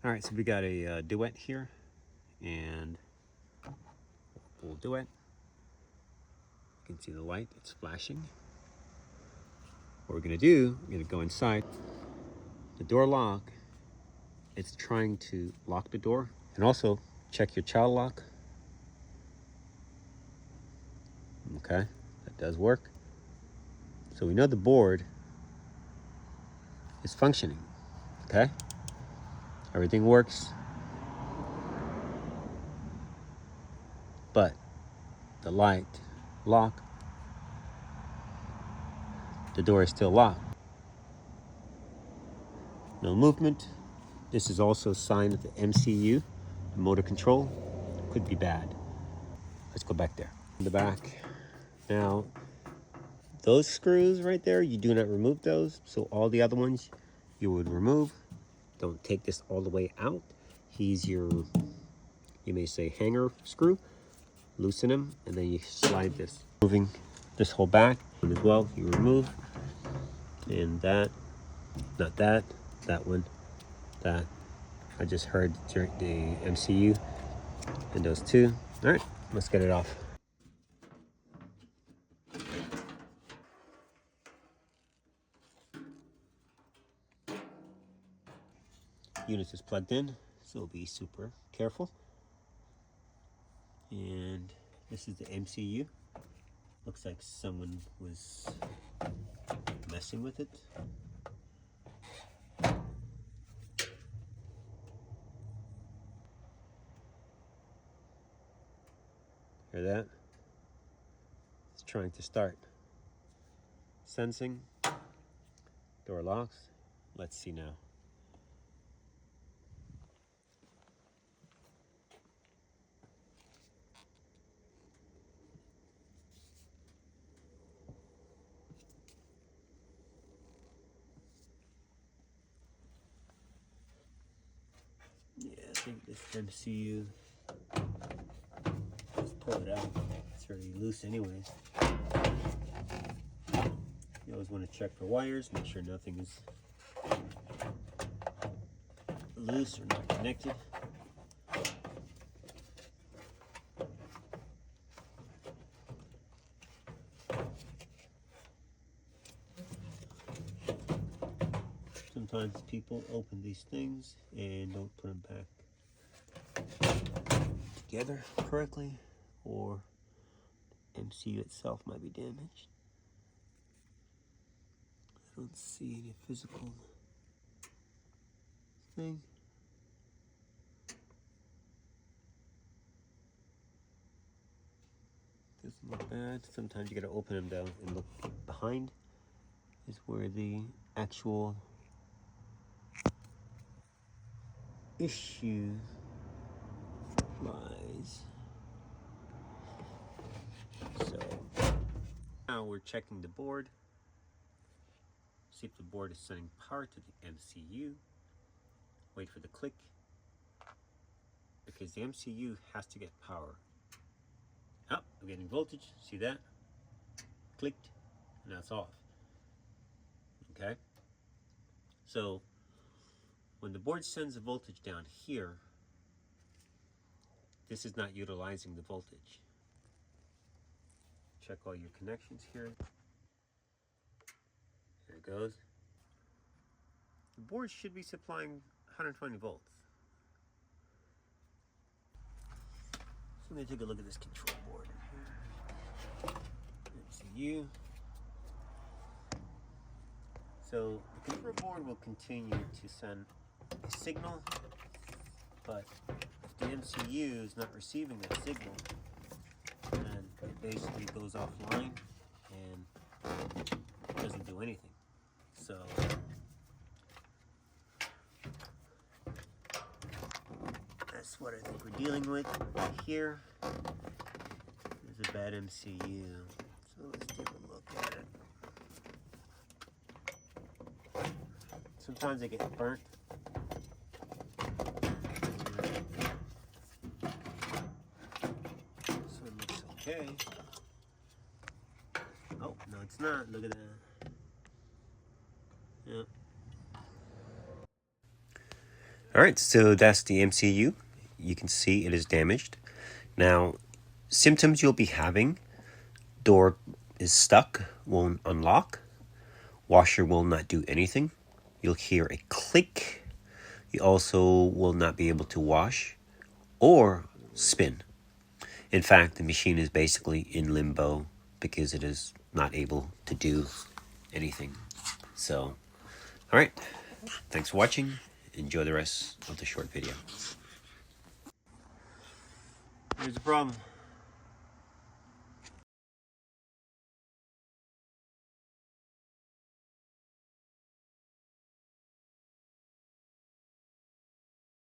All right, so we got a Duet here, and Whirlpool Duet. You can see the light, it's flashing. What we're gonna do, we're gonna go inside. The door lock, it's trying to lock the door. And also, check your child lock. Okay, that does work. So we know the board is functioning, okay? Everything works. But the light lock, the door is still locked. No movement. This is also a sign that the MCU, the motor control, could be bad. Let's go back there. In the back. Now, those screws right there, you do not remove those. So all the other ones you would remove. Don't take this all the way out. He's your, you may say, hanger screw. Loosen him, and then you slide this. Moving this whole back as well, you remove. And that, not that, that one, that. I just heard the MCU and those two. All right, let's get it off. Unit is plugged in, so be super careful. And this is the MCU. Looks like someone was messing with it. Hear that? It's trying to start. Sensing. Door locks. Let's see now. Yeah, I think this MCU, just pull it out. It's already loose anyways. You always want to check for wires, make sure nothing is loose or not connected. Sometimes people open these things and don't put them back together correctly, or MCU itself might be damaged. I don't see any physical thing. Doesn't look bad. Sometimes you gotta open them down and look behind is where the actual issue lies. So now we're checking the board. See if the board is sending power to the MCU. Wait for the click, because the MCU has to get power. Oh, I'm getting voltage. See that? Clicked, and that's off. Okay? So when the board sends the voltage down here, this is not utilizing the voltage. Check all your connections here. Here it goes. The board should be supplying 120 volts. So let me take a look at this control board. MCU. So the control board will continue to send a signal, but if the MCU is not receiving that signal, then it basically goes offline and doesn't do anything. So that's what I think we're dealing with here. There's a bad MCU. So let's take a look at it. Sometimes they get burnt. So it looks okay. Oh, no it's not. Look at that. Yep. All right, so that's the MCU. You can see it is damaged. Now, symptoms you'll be having: door is stuck, won't unlock, washer will not do anything, you'll hear a click, you also will not be able to wash or spin. In fact, the machine is basically in limbo because it is not able to do anything. So, all right, thanks for watching. Enjoy the rest of the short video. Here's the problem.